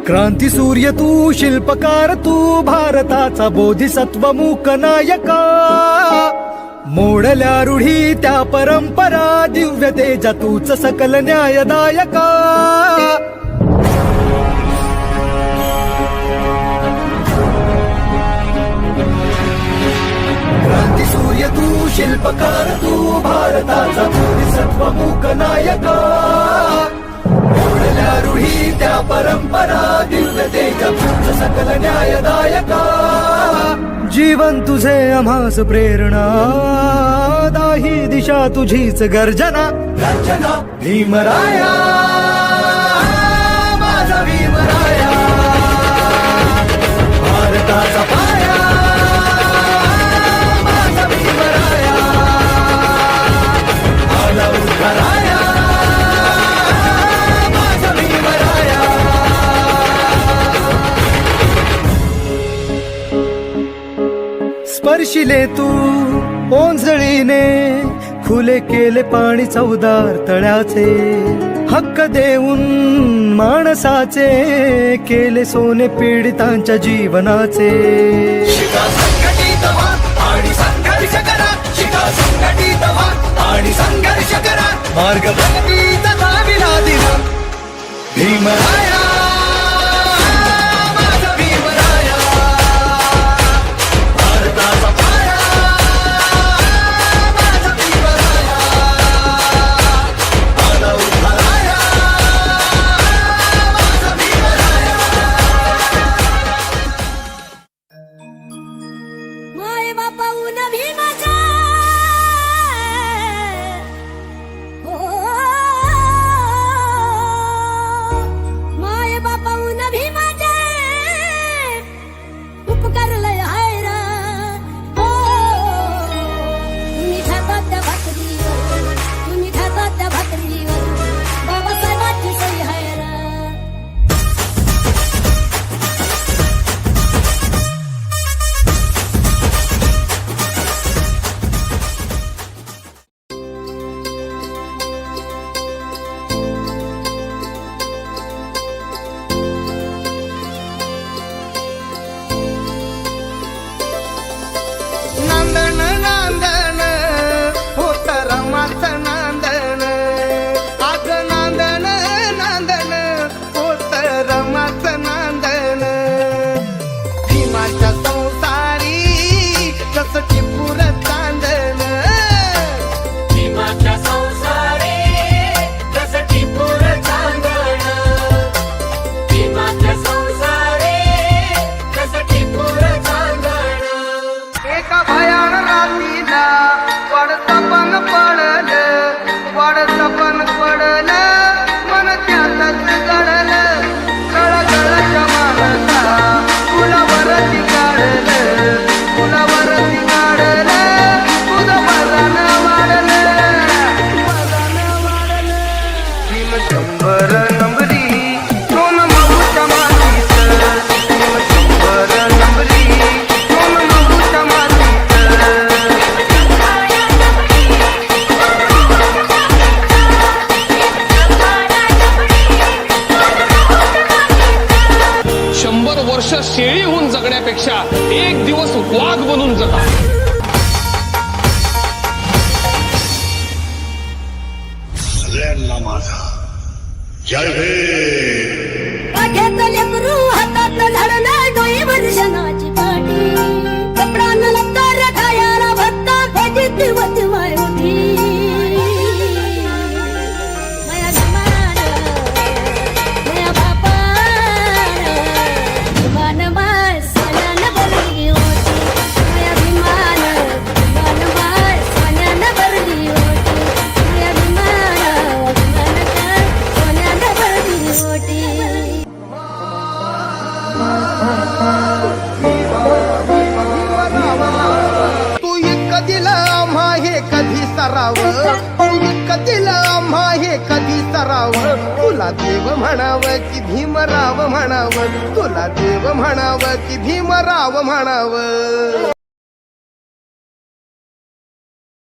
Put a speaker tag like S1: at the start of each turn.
S1: क्रांती सूर्य तू, शिल्पकार तू, भारताचा बोधिसत्व मूक नायका. मोडल्या रूढी त्या परंपरा, दिव्य तेजा तूच सकल न्यायदायका. क्रांती सूर्य तू, शिल्पकार तू, भारताचा बोधिसत्व मूक नायका. मोडल्या रूढी त्या परंपरा, दिव्य तेजा तूच सकल न्यायदायका. जीवन तुझे आम्हास प्रेरणा, दाही दिशा तुझीच गर्जना. गर्जना भीमराया, माझा भीमराया, भारताचा पाया, माझा भीमराया, आला उद्धाराया, माझा भीमराया. स्पर्शिले तू ओंजळीने, खुले केले पाणी चौदार तळ्याचे. हक्क देऊन माणसाचे, केले सोने पीडितांच्या जीवनाचे. शिका संघटित व्हा आणि संघर्ष करा, शिका संघटित व्हा आणि संघर्ष करा. मार्ग प्रगतीचा दाविला दिला भीमराया, माझा भीमराया, भारताचा पाया, माझा भीमराया, आला उद्धाराया, माझा भीमराया.
S2: माय बापा ऊन भीमाचा, माय बापा ऊन भीमाचा उपकार लय हायरा. तुम्ही खातात त्या भाकरीवर, तुम्ही खातात त्या भाकरीवर, बाबासाहेबांची सही हायरा.
S3: नांदण नांदण होत रमाचं नांदण, आज नांदण नांदण होत रमाचं नांदण. भीमाच्या संसारी जसं टिपूर चांदण,
S4: भीमाच्या संसारी जसं टिपूर चांदण, भीमाच्या संसारी जसं टिपूर चांदण.
S3: एका भयान रात्रीला वाढतं पण पडलं, वाढतं पण पडलं, मन त्यातच गडलं. गळगळच्या मानसा फुलावरती काढलं, फुलावरती काढलं, तुझं वजन वाढलं, वजन वाढलं. भीम 100 नंबरी दोन माऊच्या मातीत, भीम 100 नंबरी दोन माऊच्या मातीत.
S5: शंभर वर्ष शेळी होऊन जगण्यापेक्षा एक दिवस वाघ बनून जगा.
S6: सगळ्यांना माझा जय भीम.
S2: पाठ्यात लेकरू, हातात झाडलं, डोईवर शनाची पाटी. कपडा न लत्तर, खायाला भत्ता, खायची दिवस माय होती. माया जमान, माया बापान, भीमान माय सोन्यानं भरली होती. माया भीमान, भीमान माय सोन्यानं भरली होती. माया भीमान, भीमान सोन्यानं भरली होती.
S3: तू इतकं दिलं आम्हा हे कधी सराव, तू इतकं दिलं आम्हा हे कधी सराव. तुला देव म्हणावं की भीमराव म्हणावं, तुला देव म्हणावं की भीमराव म्हणावं.